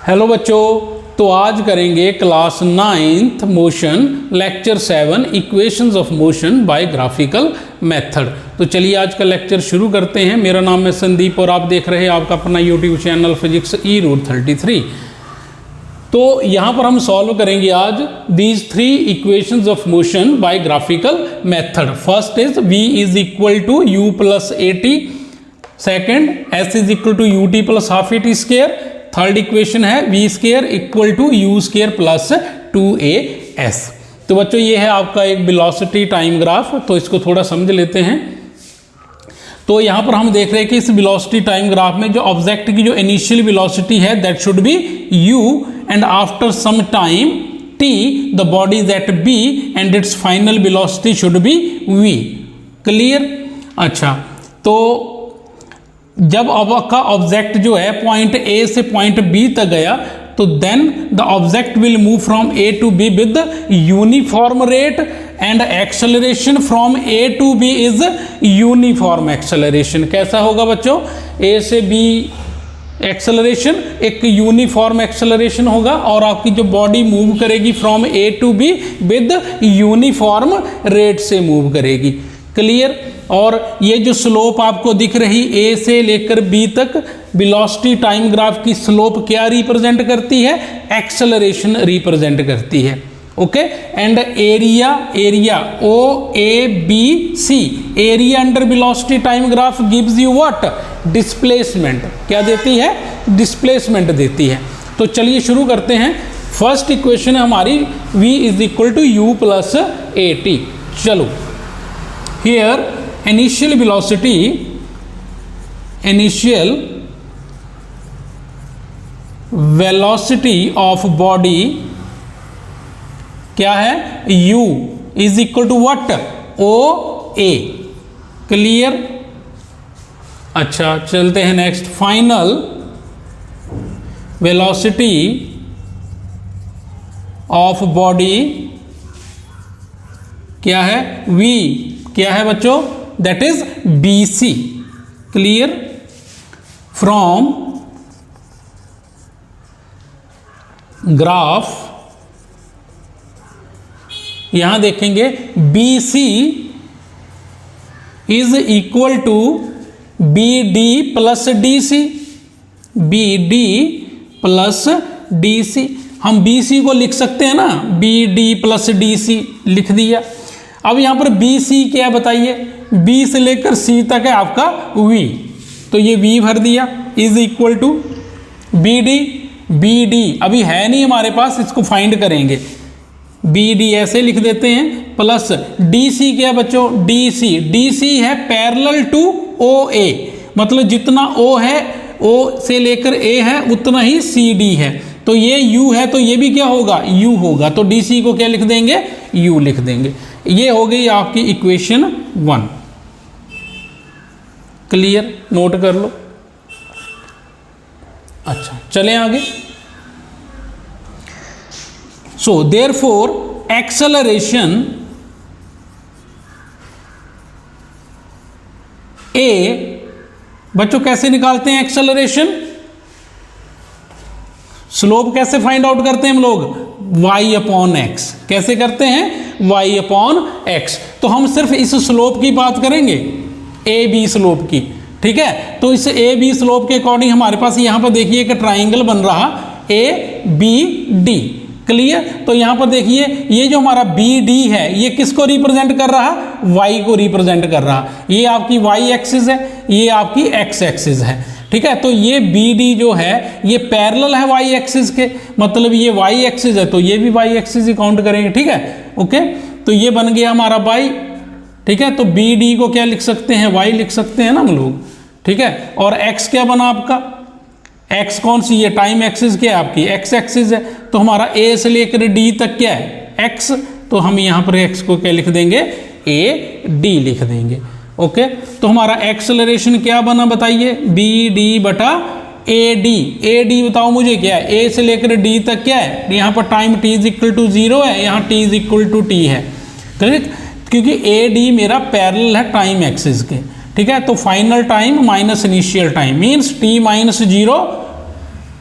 Hello बच्चों, तो आज करेंगे class 9th motion lecture 7 equations of motion by graphical method. तो चलिए आज का लेक्चर शुरू करते हैं। मेरा नाम है संदीप और आप देख रहे हैं आपका अपना YouTube channel physics e root 33। तो यहाँ पर हम सॉल्व करेंगे आज these 3 equations of motion by graphical method. First is v is equal to u plus a t, second s is equal to u t plus half a t square, third equation है v square equal to u square plus 2as। तो बच्चों ये है आपका एक velocity time graph, तो इसको थोड़ा समझ लेते हैं। तो यहाँ पर हम देख रहे हैं कि इस वेलोसिटी टाइम ग्राफ में जो ऑब्जेक्ट की जो इनिशियल वेलोसिटी है that should be u and after some time t the body is at b and its final velocity should be v। Clear? अच्छा, तो जब आपका ऑब्जेक्ट जो है पॉइंट ए से पॉइंट बी तक गया तो then the object will move from a to b with uniform rate and acceleration from a to b is uniform acceleration. कैसा होगा बच्चों? ए से बी एक्सेलरेशन एक यूनिफॉर्म एक्सेलरेशन होगा और आपकी जो बॉडी मूव करेगी from a to b with uniform rate से मूव करेगी। क्लियर? और ये जो स्लोप आपको दिख रही ए से लेकर बी तक वेलोसिटी टाइम ग्राफ की स्लोप क्या रिप्रेजेंट करती है? एक्सेलरेशन रिप्रेजेंट करती है। Okay, and area o a b c, area under velocity time graph gives you what? Displacement. क्या देती है? डिस्प्लेसमेंट देती है। तो चलिए शुरू करते हैं। फर्स्ट इक्वेशन है हमारी v is equal to u plus a t. चलो, here initial velocity of body क्या है? u is equal to what? OA। Clear? अच्छा, चलते हैं next. Final velocity of body क्या है? v। क्या है बच्चों? That is BC। Clear? From graph यहां देखेंगे BC is equal to BD plus DC। BD plus DC, हम BC को लिख सकते हैं ना, BD प्लस DC लिख दिया। अब यहां पर BC क्या बताइए? B से लेकर C तक है आपका V, तो ये V भर दिया इज इक्वल टू BD अभी है नहीं हमारे पास, इसको फाइंड करेंगे। BD ऐसे लिख देते हैं प्लस DC क्या बच्चों? DC है पैरेलल टू OA, मतलब जितना O है O से लेकर A है उतना ही CD है। तो ये U है तो ये भी क्या होगा? U होगा। तो DC को क्या लिख देंगे? U लिख देंगे। ये हो गई आपकी इक्वेशन 1। क्लियर? नोट कर लो। अच्छा, चलें आगे। सो देयरफॉर एक्सेलरेशन A, बच्चों कैसे निकालते हैं एक्सेलरेशन? स्लोप कैसे फाइंड आउट करते हैं हम लोग? y upon x. कैसे करते हैं? y upon x. तो हम सिर्फ इस स्लोप की बात करेंगे, ए बी स्लोप की। ठीक है, तो इस ए बी स्लोप के अकॉर्डिंग हमारे पास यहाँ पर देखिए एक ट्राइंगल बन रहा ABD। क्लियर? तो यहाँ पर देखिए ये जो हमारा BD है ये किसको रिप्रेजेंट कर रहा? y को रिप्रेजेंट कर रहा। ये आपकी y एक्सिस है, ये आपकी x एक्सिस है। ठीक है, तो ये BD जो है ये पैरेलल है y एक्सिस के, मतलब ये y एक्सिस है तो ये भी y एक्सिस ही काउंट करेंगे। ठीक है, ओके, तो ये बन गया हमारा y। ठीक है, तो BD को क्या लिख सकते हैं? y लिख सकते हैं ना हम लोग। ठीक है, और x क्या बना आपका? x कौन सी? ये टाइम एक्सिस क्या है आपकी? x एक्सिस है। तो हमारा a से लेकर d तक क्या है? x। तो हम यहाँ पर x को क्या लिख देंगे? AD लिख देंगे। ओके, तो हमारा एक्सेलरेशन क्या बना बताइए? BD बटा AD बताओ मुझे क्या है? A से लेकर D तक क्या है? यहाँ पर time t is equal to 0 है, यहाँ t is equal to t है। करेक्ट? क्योंकि AD मेरा पैरेलल है टाइम एक्सिस के। ठीक है, तो final time minus initial time means t minus 0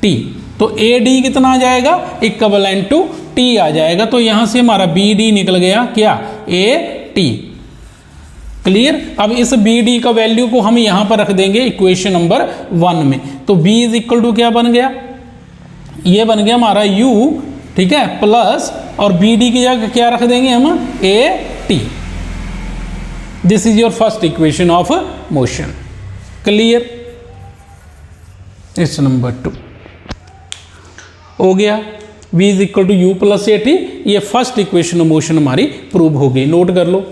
t। तो ए डी कितना आ जाएगा, इक्विवेलेंट टू टी आ जाएगा। तो यहां से हमारा बी डी निकल गया क्या, ए टी। क्लियर। अब इस बी डी का वैल्यू को हम यहां पर रख देंगे इक्वेशन नंबर 1 में। तो बी इज इक्वल टू क्या बन गया, ये बन गया हमारा u, ठीक है, प्लस और बी डी की जगह क्या रख देंगे हम, a t. This is your first equation of motion. Clear. इस नंबर 2 हो गया, v is equal to u plus a t. ये फर्स्ट इक्वेशन ऑफ मोशन हमारी प्रूव हो गई, नोट कर लो।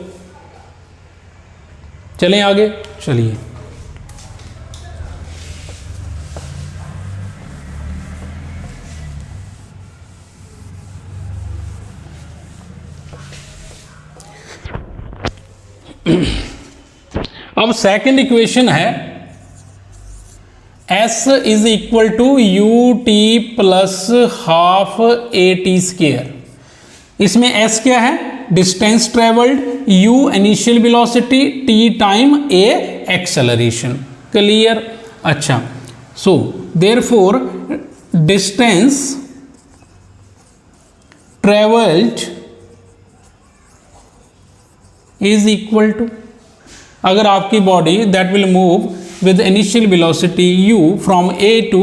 चलें आगे, चलिए। अब सेकंड इक्वेशन है s is equal to u t plus half a t square. इसमें s क्या है, distance travelled, u initial velocity, t time, a acceleration. Clear. अच्छा, so therefore distance travelled is equal to, अगर आपकी body that will move with initial velocity u from a to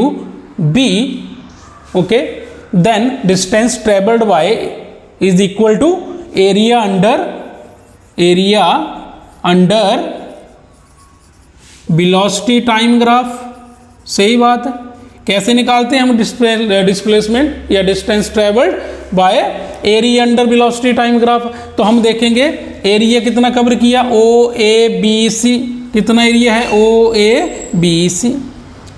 b, okay, then distance traveled by is equal to area under velocity time graph। सही बात है। कैसे निकालते हैं हम displacement या distance travelled by area under velocity time graph. तो हम देखेंगे एरिया कितना कवर किया, ओ ए बी सी, कितना एरिया है, ओ ए बी सी।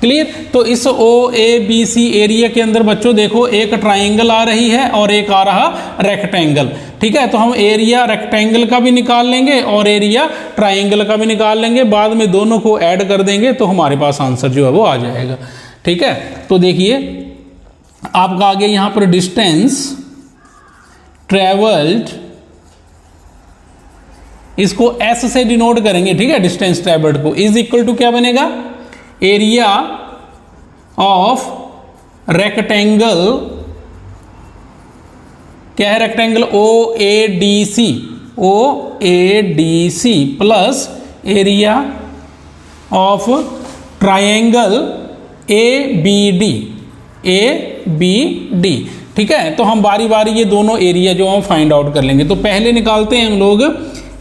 क्लियर। तो इस ओ ए बी सी एरिया के अंदर बच्चों देखो एक ट्राइंगल आ रही है और एक आ रहा रेक्टेंगल। ठीक है, तो हम एरिया रेक्टेंगल का भी निकाल लेंगे और एरिया ट्राइंगल का भी निकाल लेंगे, बाद में दोनों को ऐड कर देंगे तो हमारे पास आंसर जो है वो आ जाएगा। ठीक है, तो देखिए आपका आगे यहां पर डिस्टेंस ट्रेवल्ड, इसको S से डिनोट करेंगे। ठीक है, डिस्टेंस ट्रेवल्ड को, इज इक्वल टू क्या बनेगा, एरिया ऑफ रेक्टेंगल, क्या है rectangle, o a d c, o a d c plus area of triangle a b d, a b d. ठीक है, तो हम बारी बारी ये दोनों एरिया जो हम फाइंड आउट कर लेंगे। तो पहले निकालते हैं हम लोग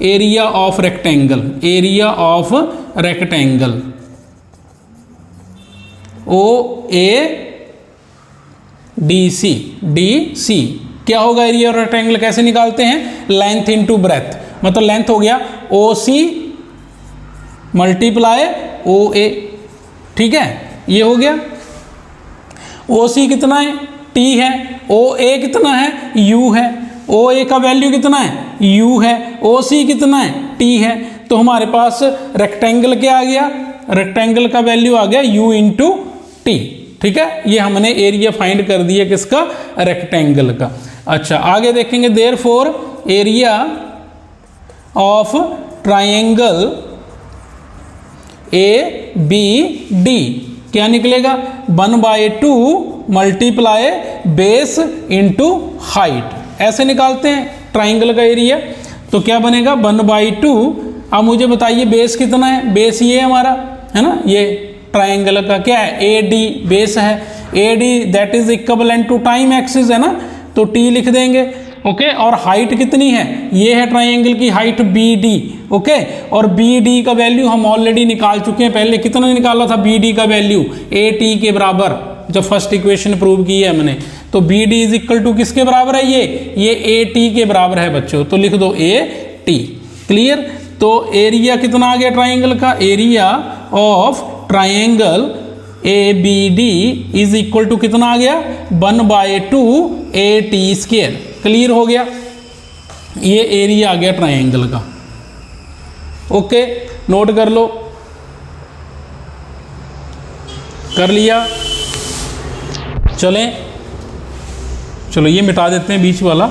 area of rectangle, area of rectangle o a d c, d c क्या होगा, एरिया ऑफ रेक्टेंगल कैसे निकालते हैं, लेंथ इनटू ब्रेथ, मतलब लेंथ हो गया ओ सी मल्टीप्लाई ओ ए। ठीक है, ये हो गया। ओ सी कितना है, टी है, ओ ए कितना है, यू है, ओ ए का वैल्यू कितना है, u है, ओ सी कितना है, t है। तो हमारे पास रेक्टेंगल क्या आ गया, रेक्टेंगल का वैल्यू आ गया u इंटू टी। ठीक है, ये हमने एरिया फाइंड कर दिया किसका, रेक्टेंगल का। अच्छा, आगे देखेंगे therefore area of triangle a b d क्या निकलेगा, 1/2 मल्टीप्लाई बेस इंटू हाइट। ऐसे निकालते हैं ट्राइंगल का एरिया। तो क्या बनेगा 1/2। अब मुझे बताइए बेस कितना है, बेस ये हमारा है ना, ये ट्राइंगल का क्या है, ए डी बेस है, a d that is equivalent to time axis है ना, तो टी लिख देंगे। ओके, और हाइट कितनी है, ये है ट्राइंगल की हाइट बी डी। ओके, और बी डी का वैल्यू हम ऑलरेडी निकाल चुके हैं पहले, कितना निकाला था बी डी का वैल्यू, ए टी के बराबर, जब फर्स्ट इक्वेशन प्रूव की है हमने। तो b d is equal to किसके बराबर है, ये ए टी के बराबर है बच्चों, तो लिख दो ए टी। क्लियर। तो एरिया कितना आ गया ट्राइंगल का, area of triangle a b d is equal to कितना आ गया, 1/2 ए टी स्क्वायर। क्लियर हो गया, ये एरिया आ गया ट्राइंगल का। ओके, नोट कर लो, कर लिया। चलें, चलो ये मिटा देते हैं बीच वाला।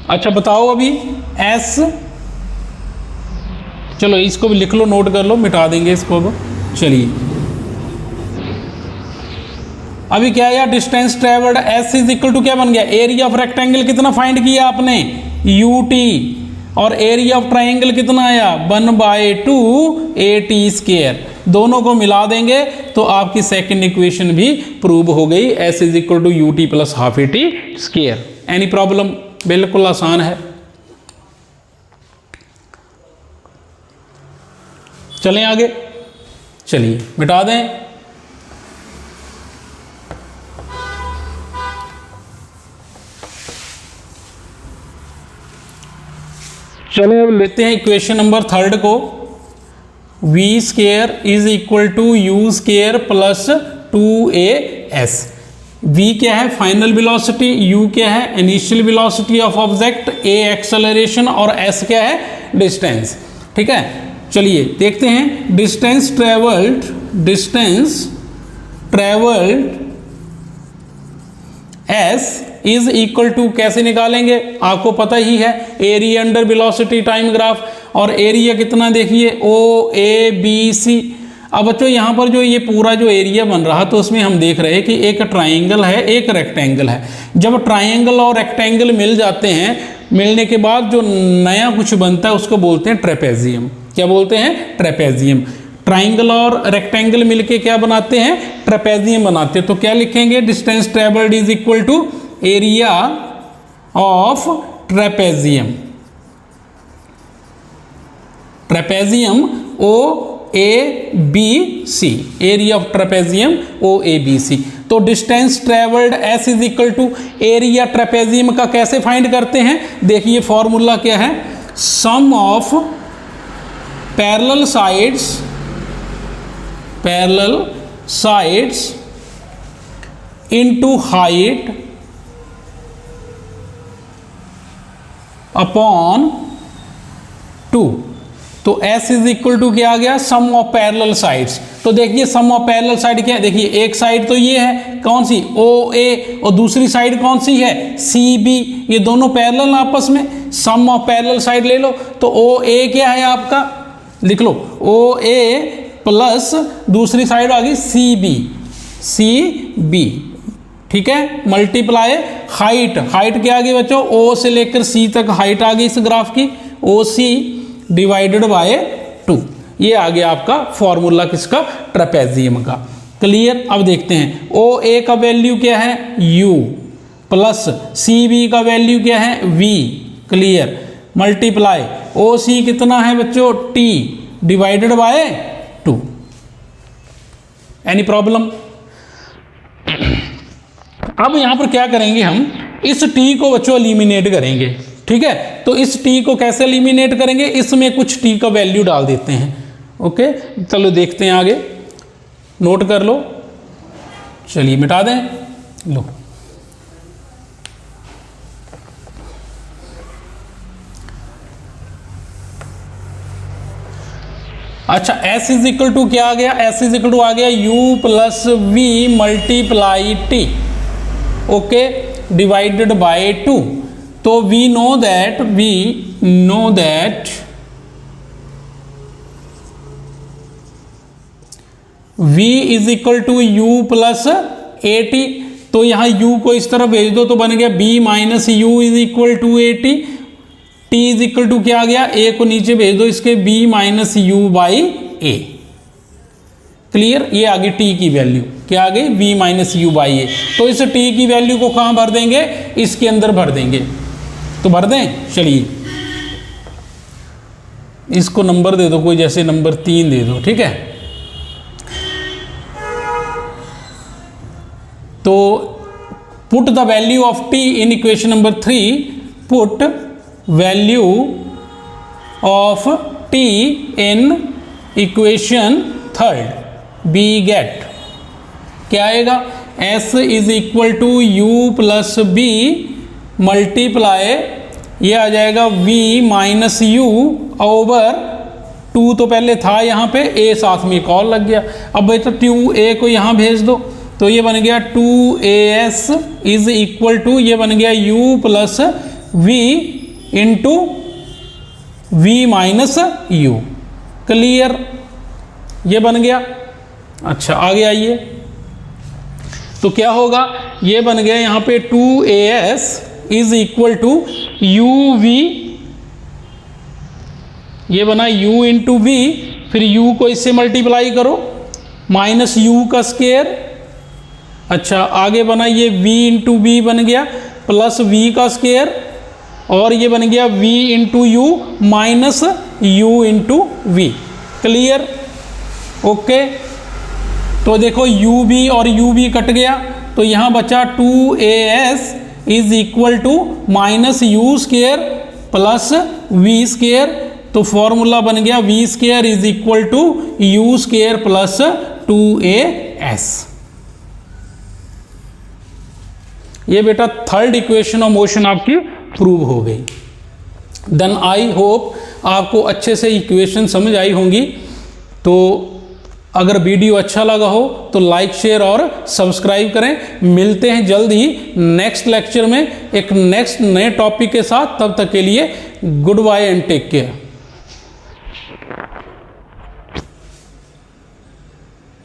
अच्छा बताओ अभी एस, चलो इसको भी लिख लो, नोट कर लो, मिटा देंगे इसको अब। चलिए अभी क्या आया, distance travelled s is equal to क्या बन गया, एरिया ऑफ रेक्टेंगल कितना फाइंड किया आपने, यूटी, और एरिया ऑफ ट्राइंगल कितना आया 1/2 AT²। दोनों को मिला देंगे तो आपकी सेकंड इक्वेशन भी प्रूव हो गई, s is equal to u t plus half AT²। Any problem, बिल्कुल आसान है। चलें आगे, चलिए मिटा दें। चलें अब लेते हैं इक्वेशन नंबर 3 को, v² is equal to u² plus 2as। v क्या है, फाइनल वेलोसिटी, u क्या है, initial velocity of object, a acceleration और s क्या है, डिस्टेंस। ठीक है, चलिए देखते हैं। Distance travelled s is equal to कैसे निकालेंगे, आपको पता ही है, area under velocity time graph, और एरिया कितना देखिए OABC। अब बच्चों यहाँ पर जो ये पूरा जो एरिया बन रहा तो उसमें हम देख रहे हैं कि एक ट्राइंगल है एक रेक्टेंगल है। जब ट्राइंगल और रेक्टेंगल मिल जाते हैं, मिलने के बाद जो नया कुछ बनता है उसको बोलते हैं ट्रेपेजियम। क्या बोलते हैं, ट्रेपेजियम। ट्राइंगल और रेक्टेंगल मिलके क्या बनाते हैं, ट्रेपेजियम बनाते हैं। तो क्या लिखेंगे, distance travelled is equal to area of trapezium, trapezium OABC, area of trapezium OABC। तो distance travelled S is equal to area trapezium का कैसे फाइंड करते हैं, देखिए फॉर्मूला क्या है, sum of parallel sides into height upon 2। तो S is equal to क्या आ गया, सम ऑफ पैरेलल साइड्स। तो देखिए सम ऑफ पैरेलल साइड क्या है, देखिए एक साइड तो ये है, कौन सी, OA, और दूसरी साइड कौन सी है, CB। ये दोनों पैरेलल आपस में, सम ऑफ पैरेलल साइड ले लो। तो OA क्या है आपका, लिख लो OA प्लस दूसरी साइड आ गई CB। ठीक है, मल्टीप्लाई हाइट क्या आ गई बच्चों, O से लेकर C तक हाइट आ गई इस ग्राफ की, OC डिवाइडेड बाय 2। ये आ गया आपका फॉर्मूला किसका, ट्रेपेजियम का। क्लियर। अब देखते हैं OA का वैल्यू क्या है U प्लस CB का वैल्यू क्या है V। क्लियर, मल्टीप्लाई OC कितना है बच्चों T divided by 2। Any problem. अब यहां पर क्या करेंगे, हम इस T को बच्चों एलिमिनेट करेंगे। ठीक है, तो इस T को कैसे एलिमिनेट करेंगे, इसमें कुछ T का वैल्यू डाल देते हैं। ओके, चलो देखते हैं आगे, नोट कर लो। चलिए मिटा दें, लो अच्छा, S इज इक्वल टू क्या आ गया, S इज इक्वल टू आ गया U plus V multiply T, okay, divided by 2। तो we know that V is equal to U plus AT। तो यहां U को इस तरफ भेज दो तो बन गया B minus U is equal to AT। T is equal to क्या आ गया, A को नीचे भेज दो इसके, B minus U by A। Clear, ये आ गई T की वैल्यू, क्या आ गई, B minus U by A। तो इस T की वैल्यू को कहां भर देंगे, इसके अंदर भर देंगे। तो भर दें, चलिए इसको नंबर दे दो कोई, जैसे नंबर 3 दे दो। ठीक है, तो put the value of T in equation number 3, put value of T in equation 3, we get क्या आएगा, S is equal to U plus B multiply, ये आ जाएगा V माइनस U ओवर 2। तो पहले था यहाँ पे, A साथ में एक और लग गया। अब बेटा 2A को यहाँ भेज दो, तो ये बन गया 2AS इज इक्वल टू, ये बन गया U plus V into V minus U। Clear, ये बन गया। अच्छा आगे आइए, तो क्या होगा, ये बन गया यहाँ पे 2as is equal to uv, ये बना u इंटू वी, फिर u को इससे मल्टीप्लाई करो, माइनस u का स्क्वायर। अच्छा आगे बना ये v इंटू वी बन गया प्लस v का स्क्वायर, और ये बन गया v into u minus u into v. Clear? Okay, तो देखो uv और uv कट गया, तो यहाँ बचा 2as is equal to minus u square plus v square. तो फॉर्मूला बन गया v square is equal to u square plus 2as। ये बेटा थर्ड इक्वेशन ऑफ मोशन आपकी प्रूव हो गई। देन आई होप आपको अच्छे से इक्वेशन समझ आई होंगी। तो अगर वीडियो अच्छा लगा हो तो लाइक शेयर और सब्सक्राइब करें। मिलते हैं जल्द ही नेक्स्ट लेक्चर में एक नेक्स्ट नए टॉपिक के साथ। तब तक के लिए good bye and take care.